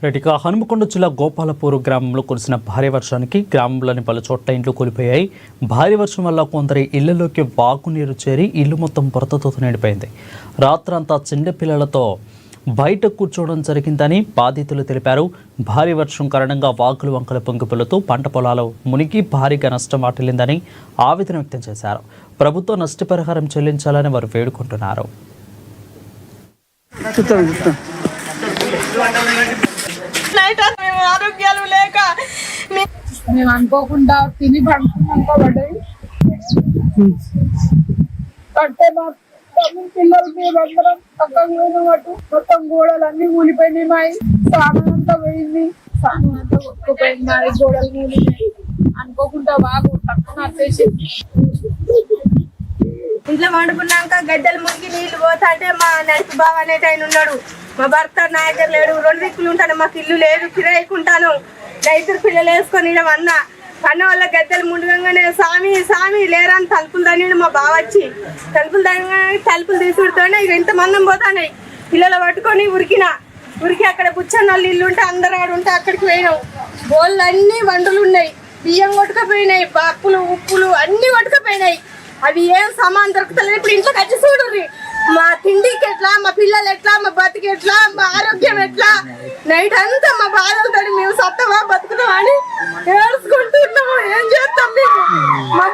ఇక హనుమకొండ జిల్లా గోపాలపూర్ గ్రామంలో కురిసిన భారీ వర్షానికి గ్రామంలోని పలు చోట్ల ఇండ్లు కూలిపోయాయి. భారీ వర్షం వల్ల కొందరి ఇళ్లలోకి వాగునీరు చేరి ఇల్లు మొత్తం బురదతో నిండిపోయింది. రాత్రంతా చిన్నపిల్లలతో బయట కూర్చోవడం జరిగిందని బాధితులు తెలిపారు. భారీ వర్షం కారణంగా వాగులు వంకలు పొంగిపొలుతూ పంట పొలాలు మునిగి భారీగా నష్టం వాటిల్లిందని ఆవేదన వ్యక్తం చేశారు. ప్రభుత్వం నష్టపరిహారం చెల్లించాలని వారు వేడుకుంటున్నారు. ఆరోగ్యాలు లేక మేము అనుకోకుండా తిని పడుకున్నాయి అంటే మా పిల్లలు మేమందరం పక్కకు పోయినట్టు మొత్తం గోడలు అన్ని కూలిపోయినాయి. మా సామాన్ అంతా పోయింది, సామాన్ అంతా కొట్టుకుపోయింది, మా గోడలు కూలిపోయి అనుకోకుండా బాగా పక్కన వచ్చేసి ఇంట్లో వండుకున్నాక గడ్డలు మునిగి నీళ్లు పోతా అంటే మా నడిపి బావ అనేటి ఆయన ఉన్నాడు. మా భర్త నా దగ్గర లేడు, 2 దిక్కులు ఉంటాను, మాకు ఇల్లు లేదు, కిరాయికుంటాను. రైతులు పిల్లలు వేసుకొని అన్న వాళ్ళ గద్దెలు ముందుగానే సామి లేరా అని తలుపులు దాని మా బావ వచ్చి తలుపులు తీసుకుంటూనే ఇక ఇంత మందం పోతాయి. పిల్లలు పట్టుకొని ఉరికి అక్కడ కూర్చొని వాళ్ళు ఇల్లు ఉంటే అందరు ఆడు ఉంటే అక్కడికి పోయినాం. బోళ్ళు అన్ని వంటలు ఉన్నాయి, బియ్యం కొట్టుకుపోయినాయి, పప్పులు ఉప్పులు అన్ని కొట్టుకుపోయినాయి. అవి ఏం సామాన్ దొరుకుతలేదు. ఇప్పుడు ఇంట్లోకి వచ్చి చూడుర్రి, మా తిండికి ఎట్లా, మా పిల్లలు ఎట్లా, మా బతికి ఎట్లా, మా ఆరోగ్యం ఎట్లా. నైట్ అంతా మా బాధలతో మేము సత్తవా బతుకుతామా అని ఏడుచుకుంటున్నాము. ఏం చేస్తాం మేము? మా